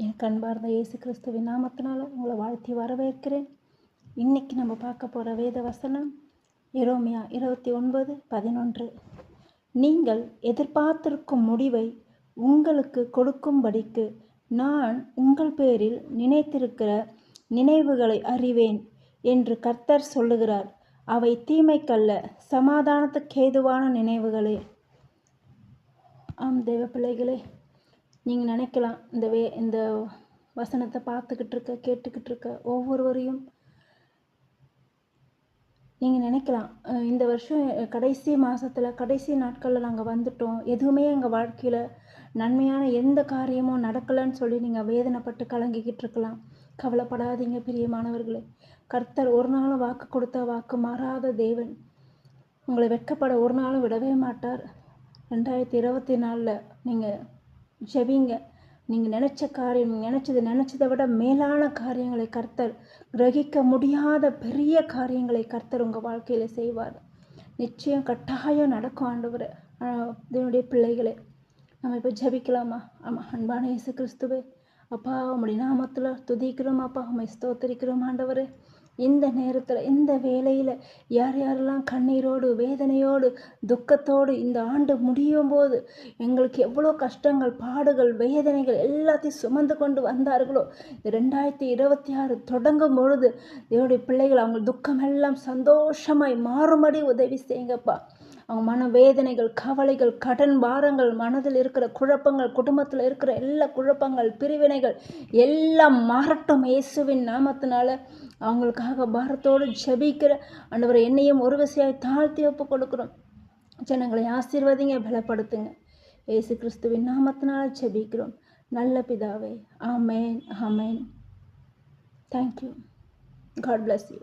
என் கண்பார்ந்த இயேசு கிறிஸ்துவின் நாமத்தினால உங்களை வாழ்த்தி வரவேற்கிறேன். இன்னைக்கு நம்ம பார்க்க போகிற வேத வசனம் எரேமியா 29:11. நீங்கள் எதிர்பார்த்திருக்கும் முடிவை உங்களுக்கு கொடுக்கும்படிக்கு நான் உங்கள் பேரில் நினைத்திருக்கிற நினைவுகளை அறிவேன் என்று கர்த்தர் சொல்லுகிறார். அவை தீமைக்கல்ல, சமாதானத்துக்கேதுவான நினைவுகளே. ஆம் தேவ பிள்ளைகளே, நீங்கள் நினைக்கலாம், இந்த வசனத்தை கேட்டுக்கிட்டு இருக்க ஒவ்வொருவரையும் நீங்கள் நினைக்கலாம், இந்த வருஷம் கடைசி மாதத்தில் கடைசி நாட்களில் நாங்கள் வந்துட்டோம், எதுவுமே எங்கள் வாழ்க்கையில் நன்மையான எந்த காரியமும் நடக்கலைன்னு சொல்லி நீங்கள் வேதனைப்பட்டு கலங்கிக்கிட்டு இருக்கலாம். கவலைப்படாதீங்க பிரியமானவர்களே. கர்த்தர் ஒரு நாளும் வாக்கு கொடுத்த வாக்கு மாறாத தேவன். உங்களை வெட்கப்பட ஒரு நாளும் விடவே மாட்டார். 2024 நீங்கள் ஜெபிங்க. நீங்கள் நினச்ச காரியம், நினச்சதை விட மேலான காரியங்களை கர்த்தர், கிரகிக்க முடியாத பெரிய காரியங்களை கர்த்தர் உங்கள் வாழ்க்கையில் செய்வார். நிச்சயம் கட்டாயம் நடக்கும். ஆண்டவரே, இதனுடைய பிள்ளைகளே, நம்ம இப்போ ஜெபிக்கலாமா? ஆமாம். அன்பான இயேசு கிறிஸ்துவே, அப்பா உம்முடைய நாமத்தில் துதிக்கிறோம். அப்பா உம்மை ஸ்தோத்திரிக்கிறோம். ஆண்டவரே, இந்த நேரத்தில் இந்த வேளையில் யார் யாரெல்லாம் கண்ணீரோடு வேதனையோடு துக்கத்தோடு இந்த ஆண்டு முடியும் போது எங்களுக்கு எவ்வளோ கஷ்டங்கள் பாடுகள் வேதனைகள் எல்லாத்தையும் சுமந்து கொண்டு வந்தார்களோ, 2026 தொடங்கும் பொழுது தேவனுடைய பிள்ளைகள் அவங்க துக்கமெல்லாம் சந்தோஷமாய் மாறும்படி உதவி செய்யுங்கப்பா. அவங்க மன வேதனைகள், கவலைகள், கடன் பாரங்கள், மனதில் இருக்கிற குழப்பங்கள், குடும்பத்தில் இருக்கிற எல்லா குழப்பங்கள், பிரிவினைகள் எல்லாம் மாறட்டும் இயேசுவின் நாமத்தினால. அவங்களுக்காக பாரத்தோடு ஜெபிக்கிற ஆண்டவரை என்னையும் ஒரு விசையாய் தாழ்த்தி ஒப்பு கொடுக்குறோம். ஜனங்களை ஆசீர்வதிங்க, பலப்படுத்துங்க. இயேசு கிறிஸ்துவின் நாமத்தினால ஜெபிக்கிறோம் நல்ல பிதாவே. Amen, amen. Thank you. God bless you.